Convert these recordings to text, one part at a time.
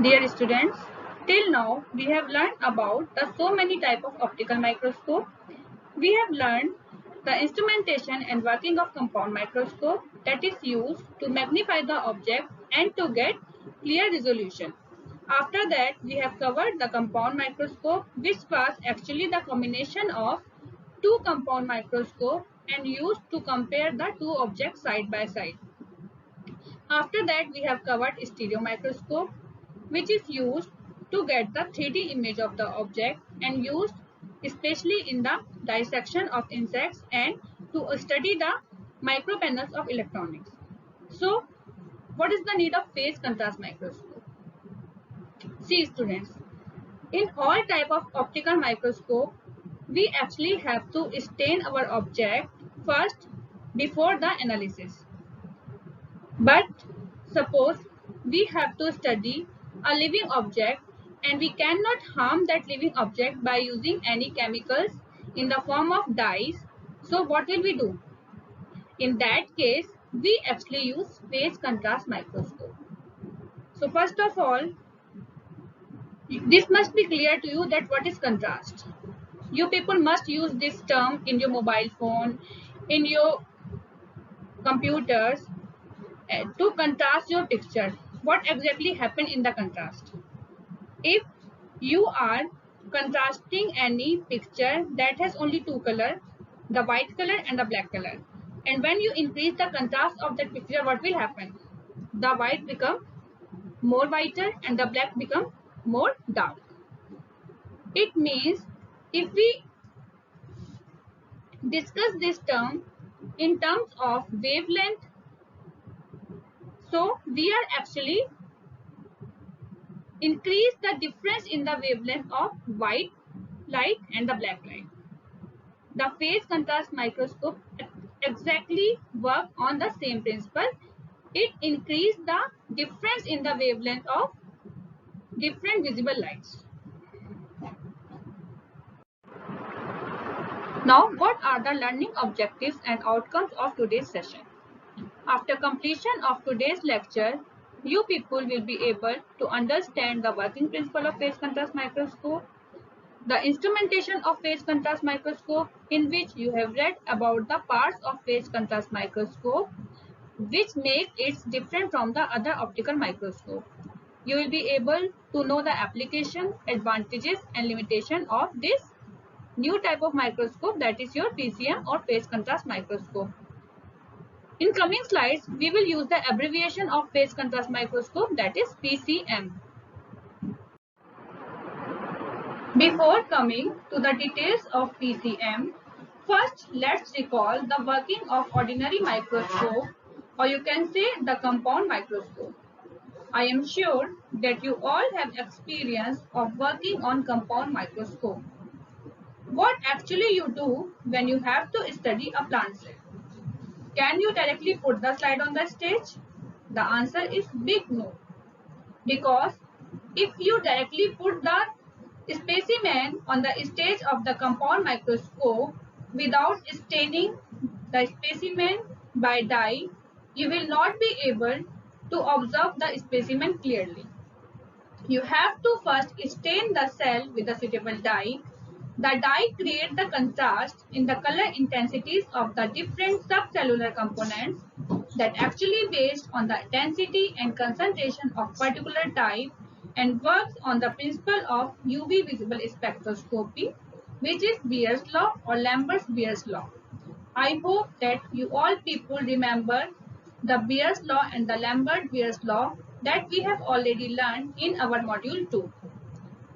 Dear students, till now we have learned about the so many type of optical microscope. We have learned the instrumentation and working of compound microscope that is used to magnify the object and to get clear resolution. After that, we have covered the compound microscope, which was actually the combination of two compound microscope and used to compare the two objects side by side. After that, we have covered stereo microscope, which is used to get the 3D image of the object and used especially in the dissection of insects and to study the micropanels of electronics. So, what is the need of phase contrast microscope? See students, in all type of optical microscope, we actually have to stain our object first before the analysis. But suppose we have to study a living object and we cannot harm that living object by using any chemicals in the form of dyes. So what will we do? In that case, we actually use phase contrast microscope. So first of all, this must be clear to you that what is contrast. You people must use this term in your mobile phone, in your computers, to contrast your picture. What exactly happened in the contrast? If you are contrasting any picture that has only two color, the white color and the black color, and when you increase the contrast of that picture, what will happen? The white become more whiter and the black become more dark. It means if we discuss this term in terms of wavelength, so we are actually increase the difference in the wavelength of white light and the black light. The phase contrast microscope exactly work on the same principle. It increase the difference in the wavelength of different visible lights. Now, what are the learning objectives and outcomes of today's session? After completion of today's lecture, you people will be able to understand the working principle of phase contrast microscope, the instrumentation of phase contrast microscope, in which you have read about the parts of phase contrast microscope which make it different from the other optical microscope. You will be able to know the application, advantages and limitation of this new type of microscope, that is your PCM or phase contrast microscope. In coming slides, we will use the abbreviation of phase contrast microscope, that is PCM. Before coming to the details of PCM, first let's recall the working of ordinary microscope, or you can say the compound microscope. I am sure that you all have experience of working on compound microscope. What actually you do when you have to study a plant cell? Can you directly put the slide on the stage? The answer is big no. Because if you directly put the specimen on the stage of the compound microscope without staining the specimen by dye, you will not be able to observe the specimen clearly. You have to first stain the cell with a suitable dye. The dye creates the contrast in the color intensities of the different subcellular components that actually based on the intensity and concentration of particular type and works on the principle of UV visible spectroscopy, which is Beer's law or Lambert's-Beer's law. I hope that you all people remember the Beer's law and the Lambert-Beer's law that we have already learned in our module 2.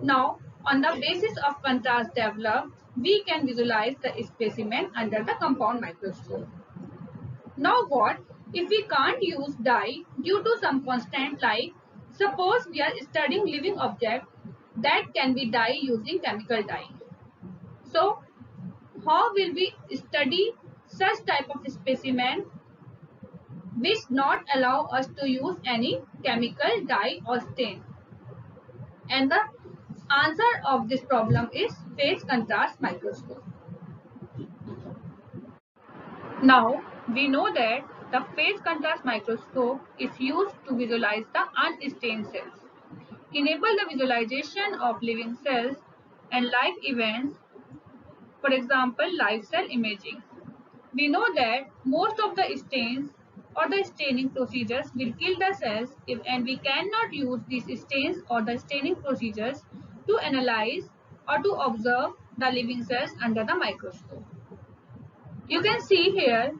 Now, on the basis of contrast developed, we can visualize the specimen under the compound microscope. Now what if we can't use dye due to some constraint, like suppose we are studying living object that can be dye using chemical dye. So how will we study such type of specimen which not allow us to use any chemical dye or stain? And the answer of this problem is phase contrast microscope. Now we know that the phase contrast microscope is used to visualize the unstained cells. enable the visualization of living cells and live events, for example, live cell imaging. We know that most of the stains or the staining procedures will kill the cells and we cannot use these stains or the staining procedures to analyze or to observe the living cells under the microscope. You can see here,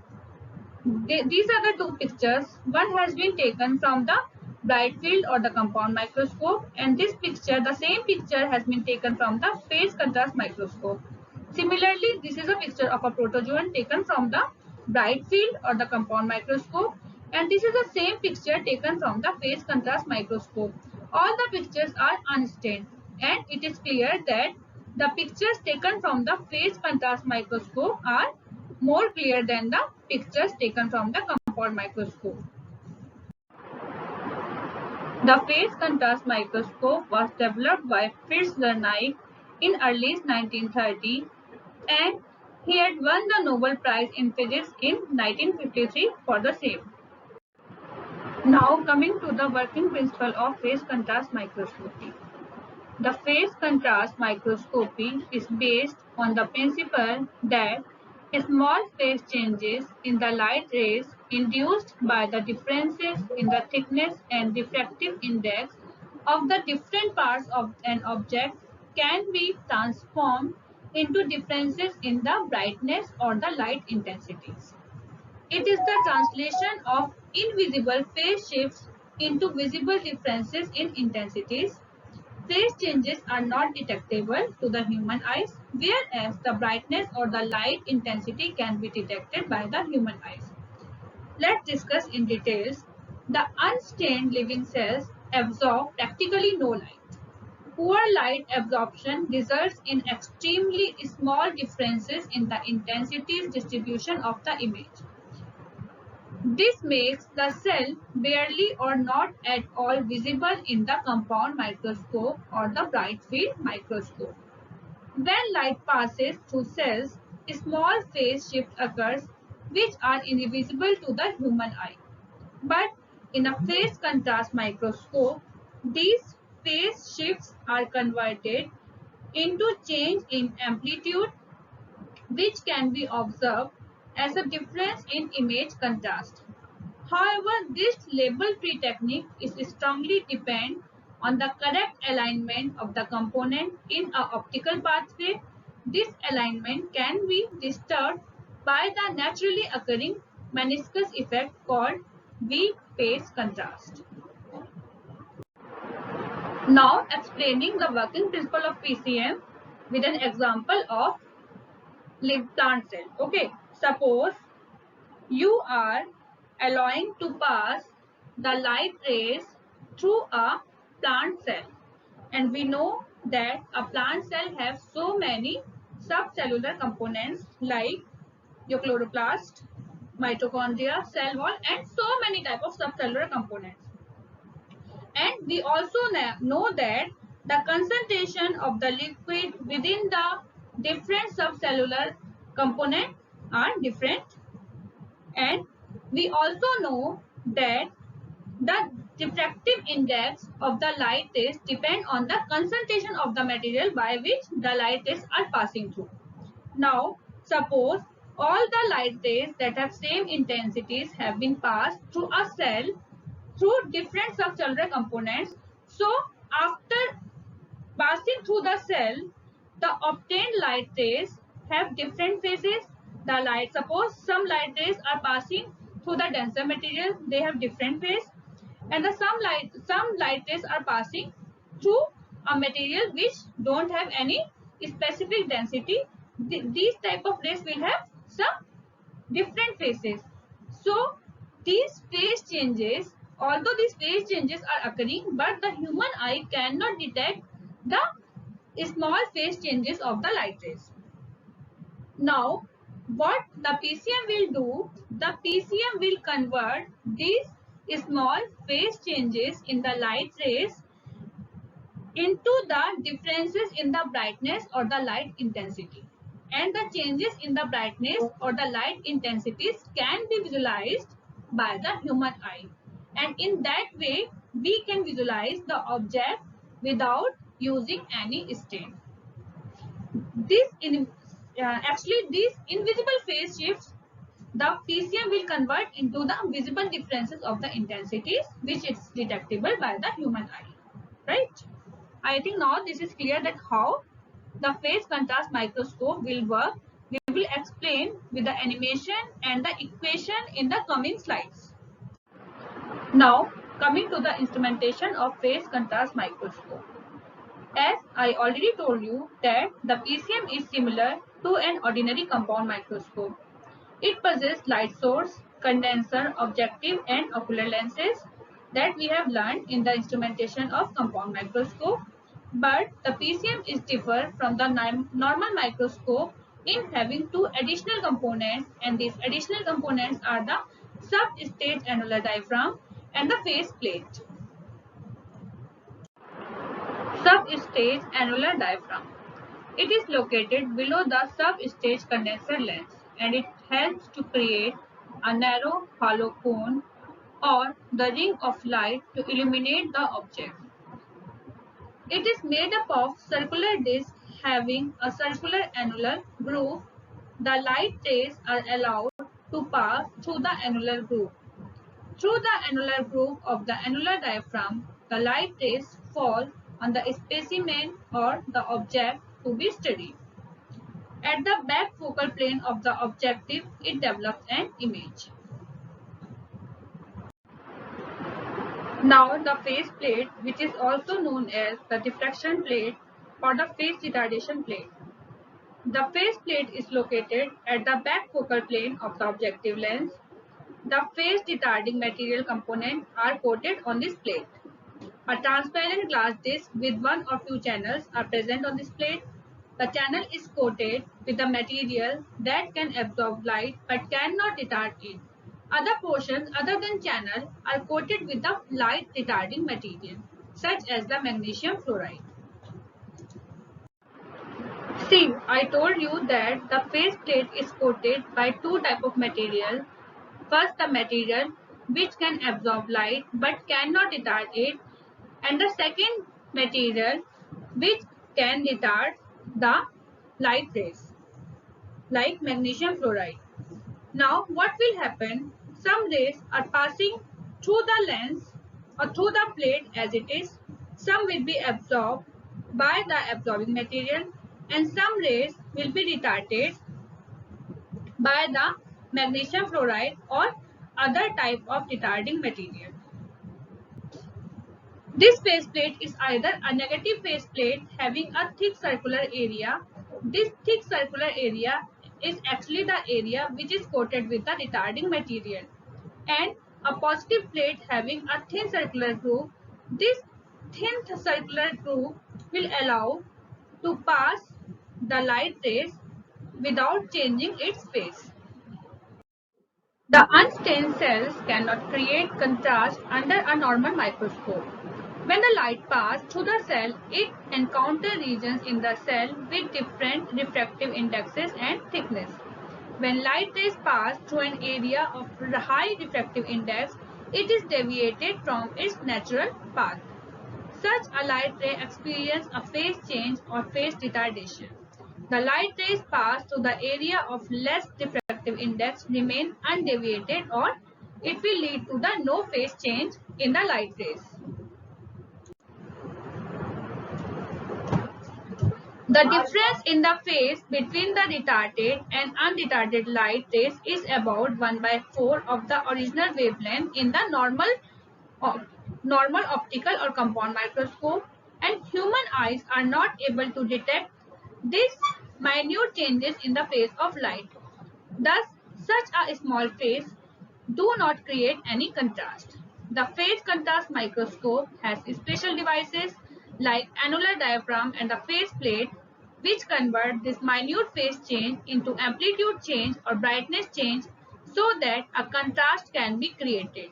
these are the two pictures. One has been taken from the bright field or the compound microscope, and this picture, the same picture, has been taken from the phase contrast microscope. Similarly, this is a picture of a protozoan taken from the bright field or the compound microscope, and this is the same picture taken from the phase contrast microscope. All the pictures are unstained, and it is clear that the pictures taken from the phase contrast microscope are more clear than the pictures taken from the compound microscope. The phase contrast microscope was developed by Fritz Zernike in early 1930, and he had won the Nobel Prize in Physics in 1953 for the same. Now coming to the working principle of phase contrast microscopy. The phase contrast microscopy is based on the principle that small phase changes in the light rays induced by the differences in the thickness and diffractive index of the different parts of an object can be transformed into differences in the brightness or the light intensities. It is the translation of invisible phase shifts into visible differences in intensities. Phase changes are not detectable to the human eyes, whereas the brightness or the light intensity can be detected by the human eyes. Let's discuss in details. The unstained living cells absorb practically no light. Poor light absorption results in extremely small differences in the intensities distribution of the image. This makes the cell barely or not at all visible in the compound microscope or the bright field microscope. When light passes through cells, small phase shift occurs which are invisible to the human eye. But in a phase contrast microscope, these phase shifts are converted into change in amplitude which can be observed as a difference in image contrast. However, this label-free technique is strongly dependent on the correct alignment of the component in an optical pathway. This alignment can be disturbed by the naturally occurring meniscus effect called weak phase contrast. Now explaining the working principle of PCM with an example of live plant cell. Okay, suppose you are allowing to pass the light rays through a plant cell, and we know that a plant cell has so many subcellular components like your chloroplast, mitochondria, cell wall, and so many type of subcellular components. And we also know that the concentration of the liquid within the different subcellular components are different, and we also know that the diffractive index of the light rays depend on the concentration of the material by which the light rays are passing through. Now, suppose all the light rays that have same intensities have been passed through a cell through different subcellular components. So, after passing through the cell, the obtained light rays have different phases. The light, suppose some light rays are passing through the denser material, they have different phase, and some light rays are passing through a material which don't have any specific density. These type of rays will have some different phases. So these phase changes, although these phase changes are occurring, but the human eye cannot detect the small phase changes of the light rays. Now, what the PCM will do, the PCM will convert these small phase changes in the light rays into the differences in the brightness or the light intensity. And the changes in the brightness or the light intensities can be visualized by the human eye. And in that way, we can visualize the object without using any stain. This actually these invisible phase shifts the PCM will convert into the visible differences of the intensities which is detectable by the human eye. Right? I think now this is clear that how the phase contrast microscope will work. We will explain with the animation and the equation in the coming slides. Now coming to the instrumentation of phase contrast microscope. As I already told you that the PCM is similar to an ordinary compound microscope. It possesses light source, condenser, objective and ocular lenses that we have learned in the instrumentation of compound microscope. But the PCM is different from the normal microscope in having two additional components, and these additional components are the sub-stage annular diaphragm and the face plate. Sub-stage annular diaphragm. It is located below the sub-stage condenser lens and it helps to create a narrow hollow cone or the ring of light to illuminate the object. It is made up of circular disc having a circular annular groove. The light rays are allowed to pass through the annular groove. Through the annular groove of the annular diaphragm, the light rays fall on the specimen or the object to be studied. At the back focal plane of the objective, it develops an image. Now, the face plate, which is also known as the diffraction plate or the phase retardation plate. The face plate is located at the back focal plane of the objective lens. The phase retarding material components are coated on this plate. A transparent glass disc with one or two channels are present on this plate. The channel is coated with a material that can absorb light but cannot retard it. Other portions other than channel are coated with the light retarding material such as the magnesium fluoride. See, I told you that the face plate is coated by two types of material. First, the material which can absorb light but cannot retard it, and the second material which can retard the light rays like magnesium fluoride. Now what will happen? Some rays are passing through the lens or through the plate as it is. Some will be absorbed by the absorbing material and some rays will be retarded by the magnesium fluoride or other type of retarding material. This faceplate is either a negative faceplate having a thick circular area. This thick circular area is actually the area which is coated with the retarding material, and a positive plate having a thin circular groove. This thin circular groove will allow to pass the light rays without changing its phase. The unstained cells cannot create contrast under a normal microscope. When the light passes through the cell, it encounters regions in the cell with different refractive indexes and thickness. When light rays pass through an area of high refractive index, it is deviated from its natural path. Such a light ray experiences a phase change or phase retardation. The light rays pass through the area of less diffractive index remain undeviated, or it will lead to the no phase change in the light rays. The difference in the phase between the retarded and unretarded light rays is about 1/4 of the original wavelength in the normal optical or compound microscope, and human eyes are not able to detect these minute changes in the phase of light. Thus, such a small phase do not create any contrast. The phase contrast microscope has special devices like annular diaphragm and the phase plate which convert this minute phase change into amplitude change or brightness change so that a contrast can be created.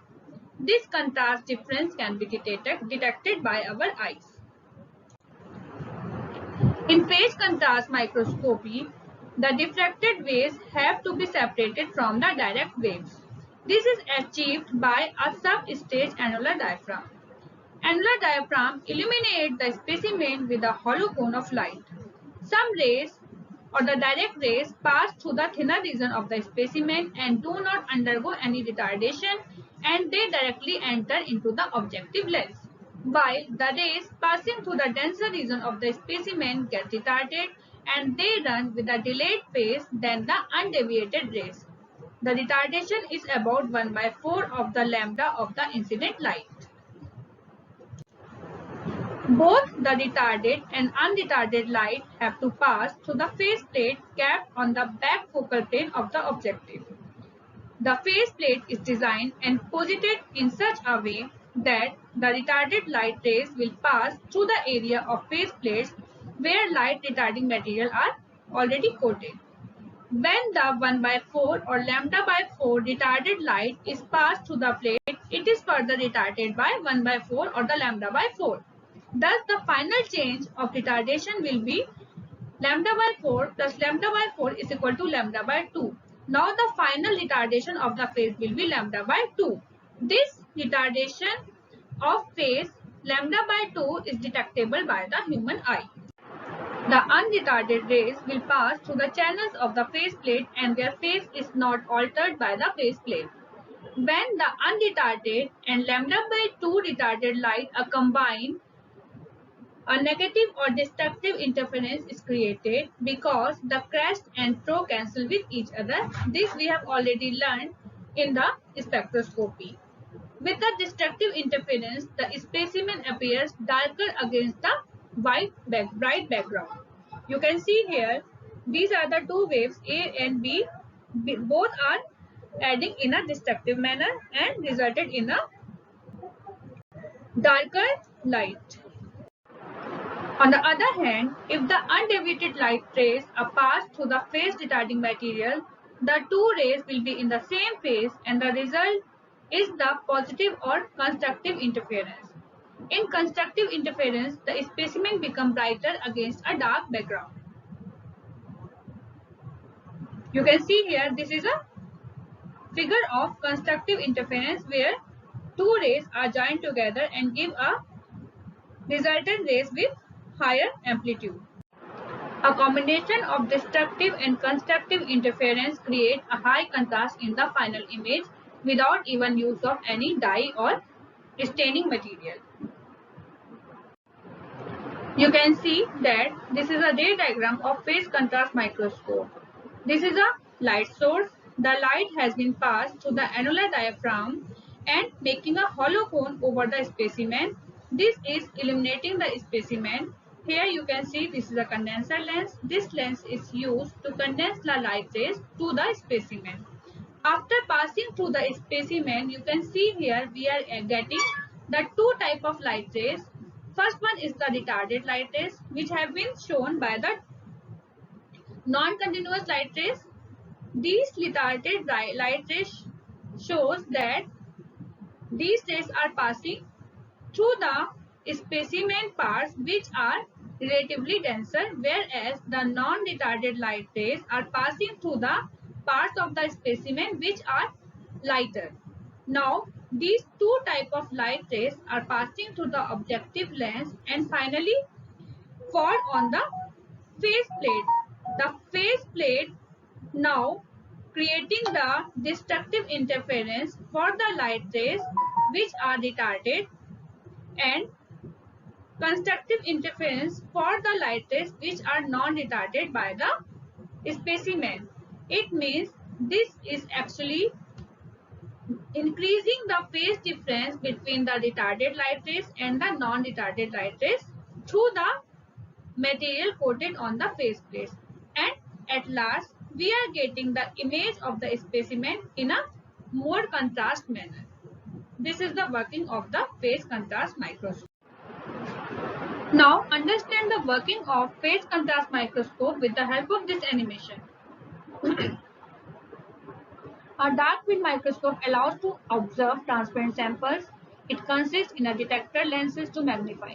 This contrast difference can be detected by our eyes. In phase contrast microscopy, the diffracted waves have to be separated from the direct waves. This is achieved by a sub-stage annular diaphragm. Annular diaphragm illuminates the specimen with a hollow cone of light. Some rays or the direct rays pass through the thinner region of the specimen and do not undergo any retardation, and they directly enter into the objective lens, while the rays passing through the denser region of the specimen get retarded and they run with a delayed pace than the undeviated rays. The retardation is about 1 by 4 of the lambda of the incident light. Both the retarded and unretarded light have to pass through the faceplate capped on the back focal plane of the objective. The faceplate is designed and posited in such a way that the retarded light rays will pass through the area of faceplates where light retarding material are already coated. When the 1 by 4 or lambda by 4 retarded light is passed through the plate, it is further retarded by 1 by 4 or the lambda by 4. Thus, the final change of retardation will be lambda by 4 plus lambda by 4 is equal to lambda by 2. Now, the final retardation of the phase will be lambda by 2. This retardation of phase lambda by 2 is detectable by the human eye. The unretarded rays will pass through the channels of the faceplate and their phase is not altered by the faceplate. When the unretarded and lambda by 2 retarded light are combined, a negative or destructive interference is created because the crest and throw cancel with each other. This we have already learned in the spectroscopy. With the destructive interference, the specimen appears darker against the bright background. You can see here, these are the two waves A and B. Both are adding in a destructive manner and resulted in a darker light. On the other hand, if the undeviated light rays are passed through the phase retarding material, the two rays will be in the same phase and the result is the positive or constructive interference. In constructive interference, the specimen becomes brighter against a dark background. You can see here, this is a figure of constructive interference where two rays are joined together and give a resultant rays with higher amplitude. A combination of destructive and constructive interference creates a high contrast in the final image without even use of any dye or staining material. You can see that this is a ray diagram of phase contrast microscope. This is a light source. The light has been passed through the annular diaphragm and making a hollow cone over the specimen. This is illuminating the specimen. Here you can see this is a condenser lens. This lens is used to condense the light rays to the specimen. After passing through the specimen, you can see here we are getting the two type of light rays. First one is the retarded light rays, which have been shown by the non-continuous light rays. These retarded light rays shows that these rays are passing through the specimen parts which are relatively denser, whereas the non-retarded light rays are passing through the parts of the specimen which are lighter. Now, these two type of light rays are passing through the objective lens and finally fall on the face plate. The face plate now creating the destructive interference for the light rays which are retarded and constructive interference for the light rays which are non-retarded by the specimen. It means this is actually increasing the phase difference between the retarded light rays and the non-retarded light rays through the material coated on the face plates. And at last, we are getting the image of the specimen in a more contrast manner. This is the working of the phase contrast microscope. Now, understand the working of phase contrast microscope with the help of this animation. A dark field microscope allows to observe transparent samples. It consists in a detector, lenses to magnify,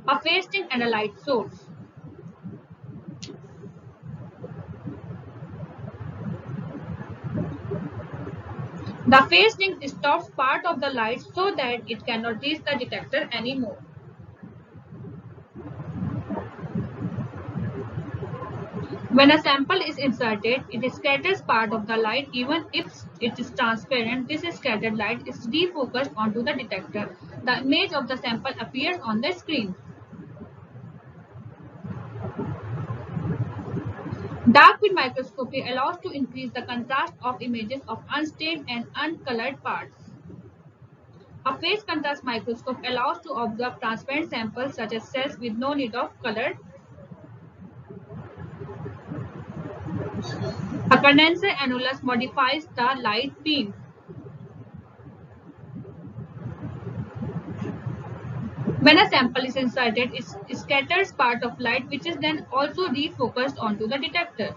a phase sink and a light source. The phase ring stops part of the light so that it cannot reach the detector anymore. When a sample is inserted, it scatters part of the light even if it is transparent. This scattered light is refocused onto the detector. The image of the sample appears on the screen. Dark field microscopy allows to increase the contrast of images of unstained and uncolored parts. A phase contrast microscope allows to observe transparent samples such as cells with no need of color. A condenser annulus modifies the light beam. When a sample is inserted, it scatters part of light which is then also refocused onto the detector.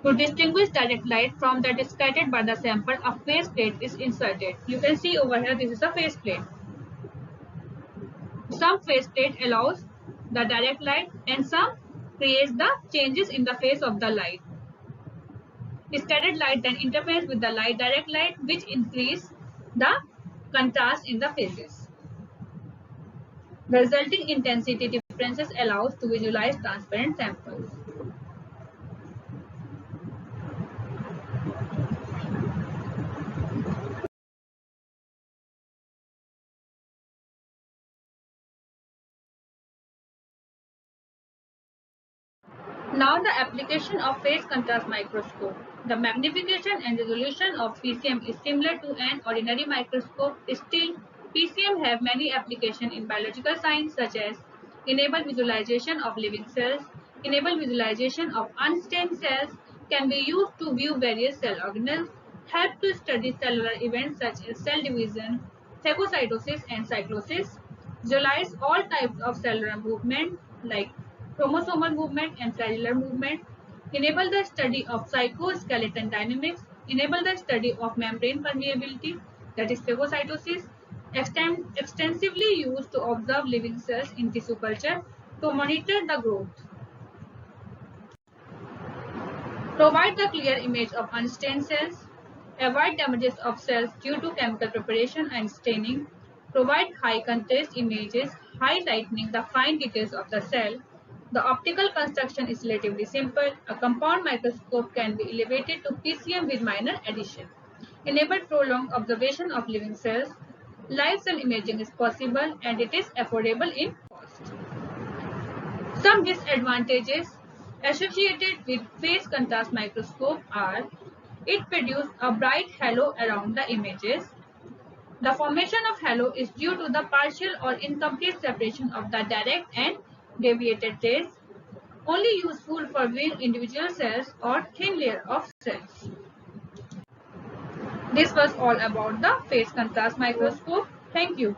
To distinguish direct light from that scattered by the sample, a phase plate is inserted. You can see over here this is a phase plate. Some phase plate allows the direct light and some creates the changes in the phase of the light. Scattered light then interferes with the direct light which increase the contrast in the phases. The resulting intensity differences allows to visualize transparent samples. Now the application of phase contrast microscope. The magnification and resolution of PCM is similar to an ordinary microscope. Still, PCM have many applications in biological science such as enable visualization of living cells, enable visualization of unstained cells, can be used to view various cell organelles, help to study cellular events such as cell division, phagocytosis and cytosis, visualize all types of cellular movement like chromosomal movement and cellular movement, enable the study of cytoskeleton dynamics, enable the study of membrane permeability, that is phagocytosis, extensively used to observe living cells in tissue culture to monitor the growth, provide the clear image of unstained cells, avoid damages of cells due to chemical preparation and staining, provide high contrast images highlighting the fine details of the cell. The optical construction is relatively simple. A compound microscope can be elevated to PCM with minor addition. Enable prolonged observation of living cells. Live cell imaging is possible and it is affordable in cost. Some disadvantages associated with phase contrast microscope are it produces a bright halo around the images. The formation of halo is due to the partial or incomplete separation of the direct and deviated rays, only useful for viewing individual cells or thin layer of cells. This was all about the phase contrast microscope. Thank you.